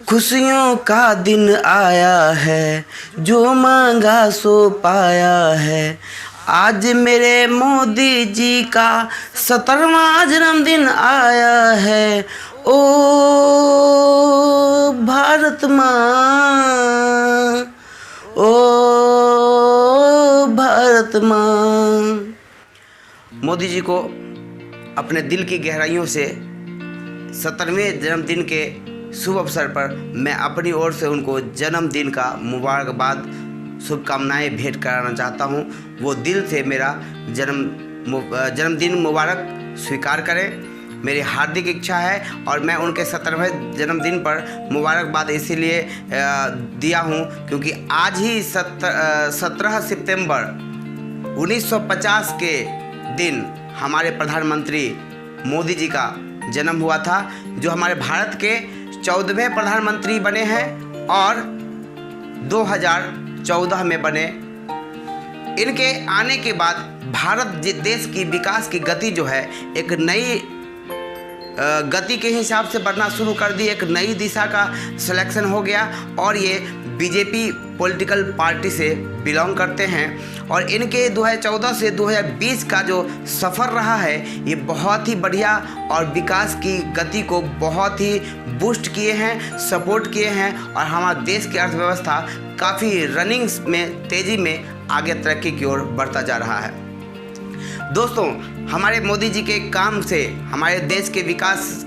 खुशियों का दिन आया है, जो मांगा सो पाया है। आज मेरे मोदी जी का 17वां जन्मदिन आया है। ओ भारत माँ, ओ भारत माँ। मोदी जी को अपने दिल की गहराइयों से 17वें जन्मदिन के शुभ अवसर पर मैं अपनी ओर से उनको जन्मदिन का मुबारकबाद शुभकामनाएं भेंट कराना चाहता हूं। वो दिल से मेरा जन्मदिन मुबारक स्वीकार करें, मेरी हार्दिक इच्छा है। और मैं उनके 17वें जन्मदिन पर मुबारकबाद इसीलिए दिया हूं क्योंकि आज ही 17 सितंबर 1950 के दिन हमारे प्रधानमंत्री मोदी जी का जन्म हुआ था, जो हमारे भारत के 14वें प्रधानमंत्री बने हैं और 2014 में बने। इनके आने के बाद भारत देश की विकास की गति जो है एक नई गति के हिसाब से बढ़ना शुरू कर दी, एक नई दिशा का सिलेक्शन हो गया। और ये बीजेपी पॉलिटिकल पार्टी से बिलोंग करते हैं और इनके 2014 से 2020 का जो सफ़र रहा है ये बहुत ही बढ़िया और विकास की गति को बहुत ही बूस्ट किए हैं, सपोर्ट किए हैं और हमारे देश की अर्थव्यवस्था काफ़ी रनिंग में तेज़ी में आगे तरक्की की ओर बढ़ता जा रहा है। दोस्तों, हमारे मोदी जी के काम से हमारे देश के विकास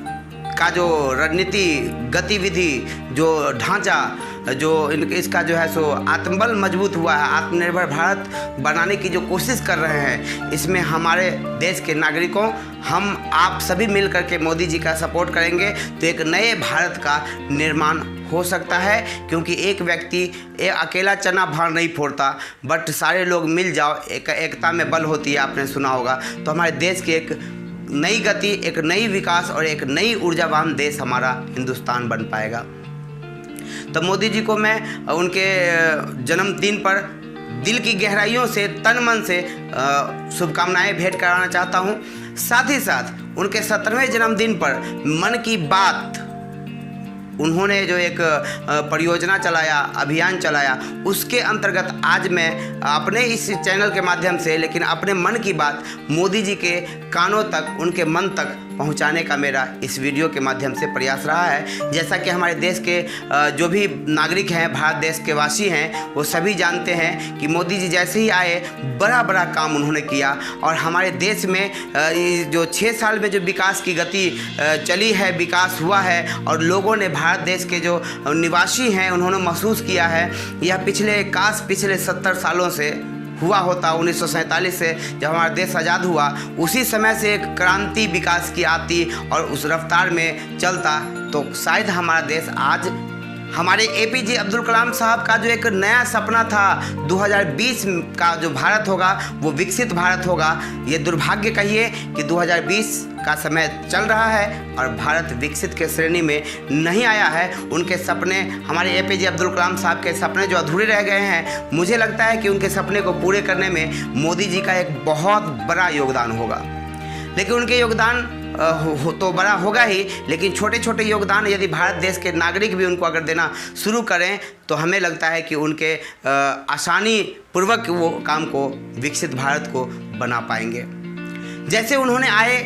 का जो रणनीति, गतिविधि, जो ढांचा, जो इसका जो है सो आत्मबल मजबूत हुआ है, आत्मनिर्भर भारत बनाने की जो कोशिश कर रहे हैं, इसमें हमारे देश के नागरिकों, हम आप सभी मिल करके मोदी जी का सपोर्ट करेंगे तो एक नए भारत का निर्माण हो सकता है। क्योंकि एक व्यक्ति अकेला चना भार नहीं फोड़ता, बट सारे लोग मिल जाओ, एकता में बल होती है, आपने सुना होगा। तो हमारे देश की एक नई गति, एक नई विकास और एक नई ऊर्जावान देश हमारा हिंदुस्तान बन पाएगा। तो मोदी जी को मैं उनके जन्मदिन पर दिल की गहराइयों से, तन मन से शुभकामनाएं भेंट कराना चाहता हूं। साथ ही साथ उनके 17वें जन्मदिन पर मन की बात उन्होंने जो एक परियोजना चलाया, अभियान चलाया, उसके अंतर्गत आज मैं अपने इस चैनल के माध्यम से, लेकिन अपने मन की बात मोदी जी के कानों तक, उनके मन तक पहुंचाने का मेरा इस वीडियो के माध्यम से प्रयास रहा है। जैसा कि हमारे देश के जो भी नागरिक हैं, भारत देश के वासी हैं, वो सभी जानते हैं कि मोदी जी जैसे ही आए बड़ा बड़ा काम उन्होंने किया और हमारे देश में जो 6 साल में जो विकास की गति चली है, विकास हुआ है और लोगों ने, भारत देश के जो निवासी हैं, उन्होंने महसूस किया है यह पिछले 70 सालों से हुआ होता। 1947 से जब हमारा देश आज़ाद हुआ, उसी समय से एक क्रांति विकास की आती और उस रफ्तार में चलता तो शायद हमारा देश आज, हमारे एपीजे अब्दुल कलाम साहब का जो एक नया सपना था 2020 का जो भारत होगा वो विकसित भारत होगा, ये दुर्भाग्य कहिए कि 2020 का समय चल रहा है और भारत विकसित के श्रेणी में नहीं आया है। उनके सपने, हमारे एपीजे अब्दुल कलाम साहब के सपने जो अधूरे रह गए हैं, मुझे लगता है कि उनके सपने को पूरे करने में मोदी जी का एक बहुत बड़ा योगदान होगा। लेकिन उनके योगदान तो बड़ा होगा ही, लेकिन छोटे छोटे योगदान यदि भारत देश के नागरिक भी उनको अगर देना शुरू करें तो हमें लगता है कि उनके आसानी पूर्वक वो काम को, विकसित भारत को बना पाएंगे। जैसे उन्होंने आए,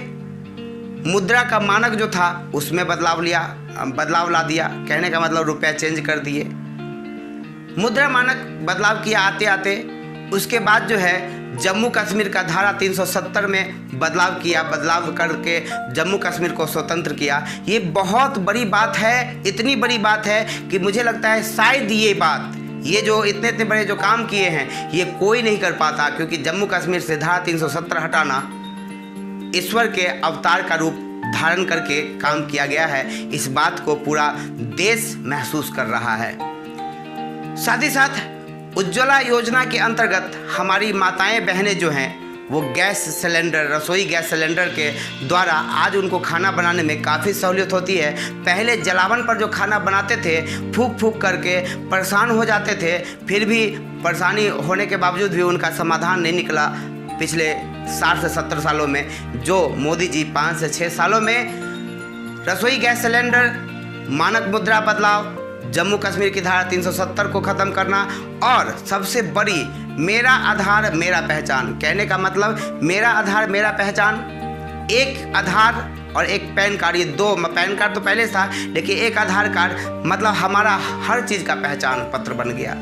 मुद्रा का मानक जो था उसमें बदलाव ला दिया, कहने का मतलब रुपया चेंज कर दिए, मुद्रा मानक बदलाव किया आते आते। उसके बाद जो है जम्मू कश्मीर का धारा 370 में बदलाव करके जम्मू कश्मीर को स्वतंत्र किया। ये बहुत बड़ी बात है, इतनी बड़ी बात है कि मुझे लगता है शायद ये जो इतने बड़े जो काम किए हैं ये कोई नहीं कर पाता, क्योंकि जम्मू कश्मीर से धारा 370 हटाना ईश्वर के अवतार का रूप धारण करके काम किया गया है। इस बात को पूरा देश महसूस कर रहा है। साथ ही साथ उज्ज्वला योजना के अंतर्गत हमारी माताएं बहनें जो हैं वो गैस सिलेंडर, रसोई गैस सिलेंडर के द्वारा आज उनको खाना बनाने में काफ़ी सहूलियत होती है। पहले जलावन पर जो खाना बनाते थे, फूंक फूंक करके परेशान हो जाते थे, फिर भी परेशानी होने के बावजूद भी उनका समाधान नहीं निकला। पिछले 60 से 70 सालों में जो मोदी जी 5 से 6 सालों में रसोई गैस सिलेंडर मानक मुद्रा बदलाव, जम्मू कश्मीर की धारा 370 को ख़त्म करना और सबसे बड़ी मेरा आधार मेरा पहचान। कहने का मतलब मेरा आधार मेरा पहचान, एक आधार और एक पैन कार्ड, ये दो, पैन कार्ड तो पहले था लेकिन एक आधार कार्ड मतलब हमारा हर चीज़ का पहचान पत्र बन गया।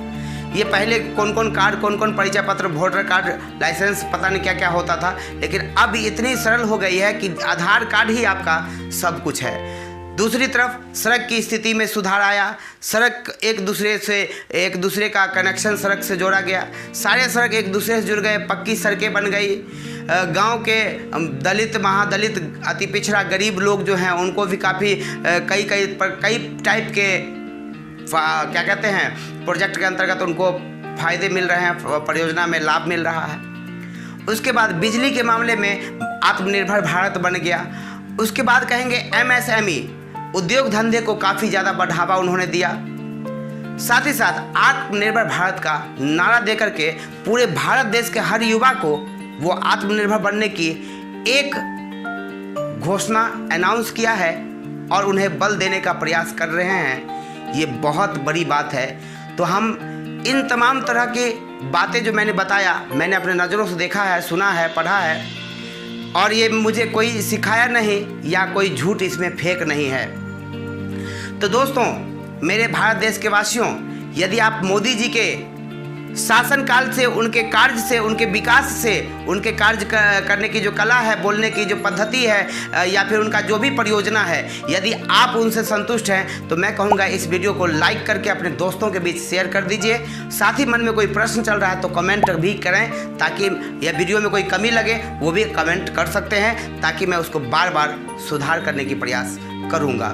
ये पहले कौन कौन कार्ड, कौन कौन परिचय पत्र, वोटर कार्ड, लाइसेंस, पता नहीं क्या क्या होता था, लेकिन अब इतनी सरल हो गई है कि आधार कार्ड ही आपका सब कुछ है। दूसरी तरफ सड़क की स्थिति में सुधार आया, सड़क एक दूसरे का कनेक्शन सड़क से जोड़ा गया, सारे सड़क एक दूसरे से जुड़ गए, पक्की सड़कें बन गई। गांव के दलित, महादलित, अति पिछड़ा, गरीब लोग जो हैं उनको भी काफ़ी कई टाइप के क्या कहते हैं प्रोजेक्ट के अंतर्गत उनको फ़ायदे मिल रहे हैं, परियोजना में लाभ मिल रहा है। उसके बाद बिजली के मामले में आत्मनिर्भर भारत बन गया। उसके बाद कहेंगे MSME, उद्योग धंधे को काफ़ी ज़्यादा बढ़ावा उन्होंने दिया। साथ ही साथ आत्मनिर्भर भारत का नारा देकर के पूरे भारत देश के हर युवा को वो आत्मनिर्भर बनने की एक घोषणा अनाउंस किया है और उन्हें बल देने का प्रयास कर रहे हैं। ये बहुत बड़ी बात है। तो हम इन तमाम तरह की बातें जो मैंने बताया, मैंने अपने नज़रों से देखा है, सुना है, पढ़ा है, और ये मुझे कोई सिखाया नहीं या कोई झूठ इसमें फेक नहीं है। तो दोस्तों, मेरे भारत देश के वासियों, यदि आप मोदी जी के शासनकाल से, उनके कार्य से, उनके विकास से, उनके कार्य करने की जो कला है, बोलने की जो पद्धति है, या फिर उनका जो भी परियोजना है, यदि आप उनसे संतुष्ट हैं तो मैं कहूँगा इस वीडियो को लाइक करके अपने दोस्तों के बीच शेयर कर दीजिए। साथ ही मन में कोई प्रश्न चल रहा है तो कमेंट भी करें, ताकि यह वीडियो में कोई कमी लगे वो भी कमेंट कर सकते हैं, ताकि मैं उसको बार बार सुधार करने की प्रयास करूँगा।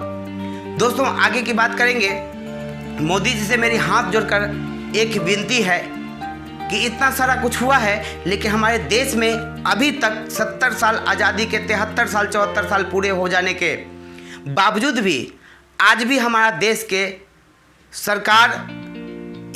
दोस्तों, आगे की बात करेंगे। मोदी जी से मेरी हाथ जोड़कर एक विनती है कि इतना सारा कुछ हुआ है, लेकिन हमारे देश में अभी तक 70 साल आज़ादी के, 73 साल 74 साल पूरे हो जाने के बावजूद भी आज भी हमारा देश के सरकार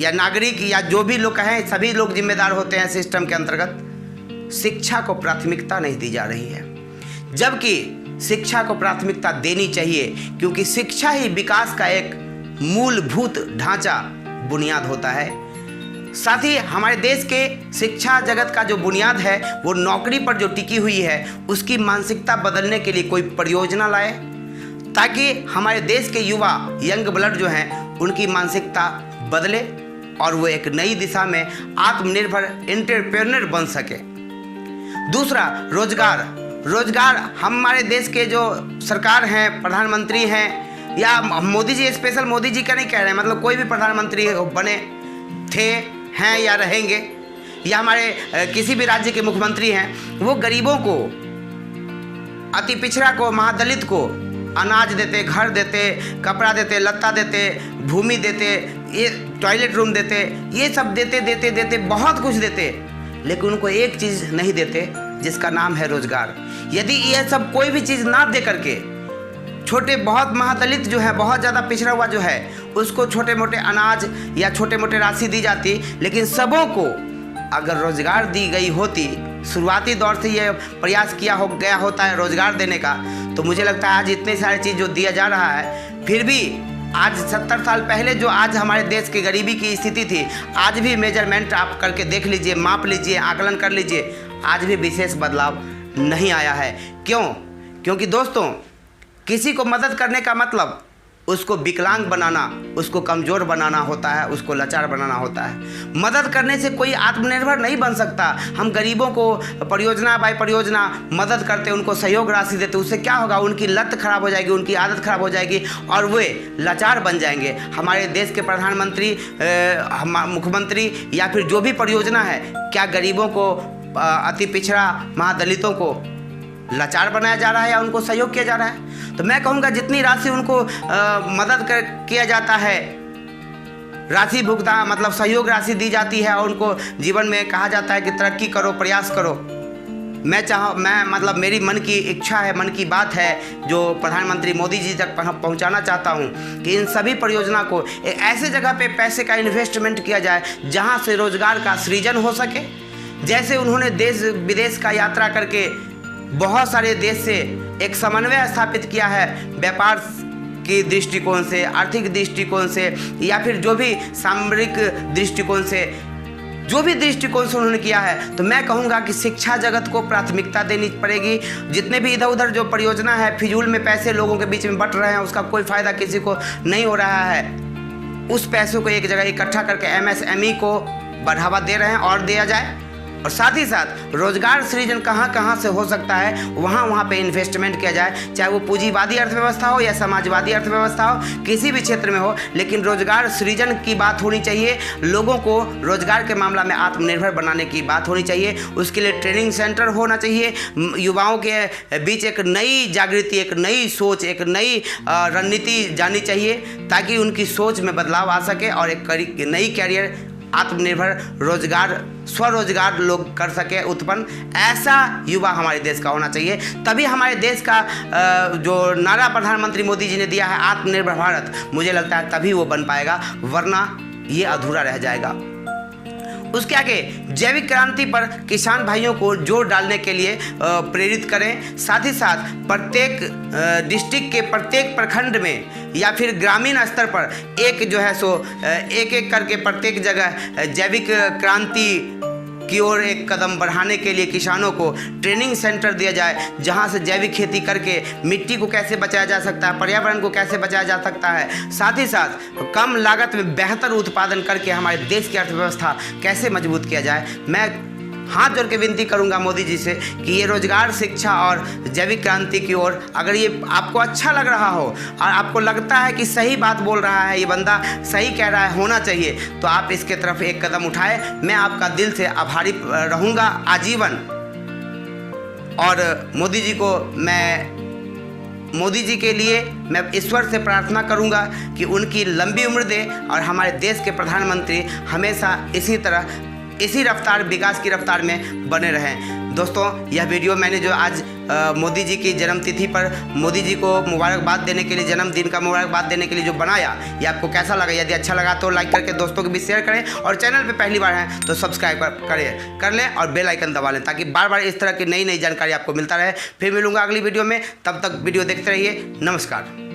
या नागरिक या जो भी लोग कहें, सभी लोग जिम्मेदार होते हैं सिस्टम के अंतर्गत, शिक्षा को प्राथमिकता नहीं दी जा रही है। जबकि शिक्षा को प्राथमिकता देनी चाहिए, क्योंकि शिक्षा ही विकास का एक मूलभूत ढांचा, बुनियाद होता है। साथ ही हमारे देश के शिक्षा जगत का जो बुनियाद है वो नौकरी पर जो टिकी हुई है, उसकी मानसिकता बदलने के लिए कोई परियोजना लाए, ताकि हमारे देश के युवा, यंग ब्लड जो हैं, उनकी मानसिकता बदले और वो एक नई दिशा में आत्मनिर्भर एंटरप्रेन्योर बन सके। दूसरा, रोजगार हमारे देश के जो सरकार हैं, प्रधानमंत्री हैं, या मोदी जी, स्पेशल मोदी जी का नहीं कह रहे हैं, मतलब कोई भी प्रधानमंत्री बने, थे, हैं या रहेंगे, या हमारे किसी भी राज्य के मुख्यमंत्री हैं, वो गरीबों को, अति पिछड़ा को, महादलित को अनाज देते, घर देते, कपड़ा देते, लत्ता देते, भूमि देते, ये टॉयलेट रूम देते, ये सब देते बहुत कुछ देते, लेकिन उनको एक चीज़ नहीं देते जिसका नाम है रोजगार। यदि ये सब कोई भी चीज़ ना दे करके छोटे, बहुत महादलित जो है, बहुत ज़्यादा पिछड़ा हुआ जो है, उसको छोटे मोटे अनाज या छोटे मोटे राशि दी जाती, लेकिन सबों को अगर रोज़गार दी गई होती, शुरुआती दौर से ये प्रयास किया गया होता है रोज़गार देने का, तो मुझे लगता है आज इतनी सारी चीज़ जो दिया जा रहा है, फिर भी आज 70 साल पहले जो आज हमारे देश की गरीबी की स्थिति थी, आज भी मेजरमेंट आप करके देख लीजिए, माप लीजिए, आकलन कर लीजिए, आज भी विशेष बदलाव नहीं आया है। क्यों? क्योंकि दोस्तों, किसी को मदद करने का मतलब उसको विकलांग बनाना, उसको कमज़ोर बनाना होता है, उसको लाचार बनाना होता है। मदद करने से कोई आत्मनिर्भर नहीं बन सकता। हम गरीबों को परियोजना बाय परियोजना मदद करते, उनको सहयोग राशि देते, उससे क्या होगा? उनकी लत खराब हो जाएगी, उनकी आदत खराब हो जाएगी और वे लाचार बन जाएंगे। हमारे देश के प्रधानमंत्री, मुख्यमंत्री या फिर जो भी परियोजना है, क्या गरीबों को, अति पिछड़ा, महादलितों को लाचार बनाया जा रहा है या उनको सहयोग किया जा रहा है? तो मैं कहूँगा जितनी राशि उनको मदद किया जाता है, राशि भुगतान मतलब सहयोग राशि दी जाती है और उनको जीवन में कहा जाता है कि तरक्की करो, प्रयास करो। मैं मतलब मेरी मन की इच्छा है, मन की बात है जो प्रधानमंत्री मोदी जी तक पहुंचाना चाहता हूं कि इन सभी परियोजना को एक ऐसे जगह पे पैसे का इन्वेस्टमेंट किया जाए जहां से रोजगार का सृजन हो सके। जैसे उन्होंने देश विदेश का यात्रा करके बहुत सारे देश से एक समन्वय स्थापित किया है व्यापार की दृष्टिकोण से, आर्थिक दृष्टिकोण से, या फिर जो भी सामरिक दृष्टिकोण से, जो भी दृष्टिकोण से उन्होंने किया है, तो मैं कहूँगा कि शिक्षा जगत को प्राथमिकता देनी पड़ेगी। जितने भी इधर उधर जो परियोजना है, फिजूल में पैसे लोगों के बीच में बट रहे हैं, उसका कोई फ़ायदा किसी को नहीं हो रहा है। उस पैसों को एक जगह इकट्ठा करके MSME को बढ़ावा दे रहे हैं और दिया जाए। और साथ ही साथ रोजगार सृजन कहाँ कहाँ से हो सकता है, वहाँ पे इन्वेस्टमेंट किया जाए, चाहे वो पूंजीवादी अर्थव्यवस्था हो या समाजवादी अर्थव्यवस्था हो, किसी भी क्षेत्र में हो, लेकिन रोजगार सृजन की बात होनी चाहिए। लोगों को रोजगार के मामला में आत्मनिर्भर बनाने की बात होनी चाहिए। उसके लिए ट्रेनिंग सेंटर होना चाहिए। युवाओं के बीच एक नई जागृति, एक नई सोच, एक नई रणनीति जानी चाहिए, ताकि उनकी सोच में बदलाव आ सके और एक नई कैरियर, आत्मनिर्भर रोजगार, स्वरोजगार लोग कर सके उत्पन्न। ऐसा युवा हमारे देश का होना चाहिए। तभी हमारे देश का जो नारा प्रधानमंत्री मोदी जी ने दिया है, आत्मनिर्भर भारत, मुझे लगता है तभी वो बन पाएगा, वरना ये अधूरा रह जाएगा। उसके आगे जैविक क्रांति पर किसान भाइयों को जोर डालने के लिए प्रेरित करें। साथ ही साथ प्रत्येक डिस्ट्रिक्ट के प्रत्येक प्रखंड में या फिर ग्रामीण स्तर पर एक जो है सो एक करके प्रत्येक जगह जैविक क्रांति की ओर एक कदम बढ़ाने के लिए किसानों को ट्रेनिंग सेंटर दिया जाए, जहां से जैविक खेती करके मिट्टी को कैसे बचाया जा सकता है, पर्यावरण को कैसे बचाया जा सकता है, साथ ही साथ कम लागत में बेहतर उत्पादन करके हमारे देश की अर्थव्यवस्था कैसे मजबूत किया जाए। मैं हाथ जोड़ के विनती करूंगा मोदी जी से कि ये रोजगार, शिक्षा और जैविक क्रांति की ओर, अगर ये आपको अच्छा लग रहा हो और आपको लगता है कि सही बात बोल रहा है, ये बंदा सही कह रहा है, होना चाहिए, तो आप इसके तरफ एक कदम उठाएं। मैं आपका दिल से आभारी रहूंगा आजीवन। और मोदी जी के लिए मैं ईश्वर से प्रार्थना करूंगा कि उनकी लंबी उम्र दे और हमारे देश के प्रधानमंत्री हमेशा इसी रफ्तार, विकास की रफ्तार में बने रहें। दोस्तों, यह वीडियो मैंने जो आज मोदी जी की जन्मतिथि पर मोदी जी को मुबारकबाद देने के लिए, जन्मदिन का मुबारकबाद देने के लिए जो बनाया, ये आपको कैसा लगा? यदि अच्छा लगा तो लाइक करके दोस्तों के बीच शेयर करें, और चैनल पे पहली बार हैं तो सब्सक्राइब कर लें और बेल आइकन दबा लें, ताकि बार बार इस तरह की नई जानकारी आपको मिलता रहे। फिर मिलूंगा अगली वीडियो में, तब तक वीडियो देखते रहिए। नमस्कार।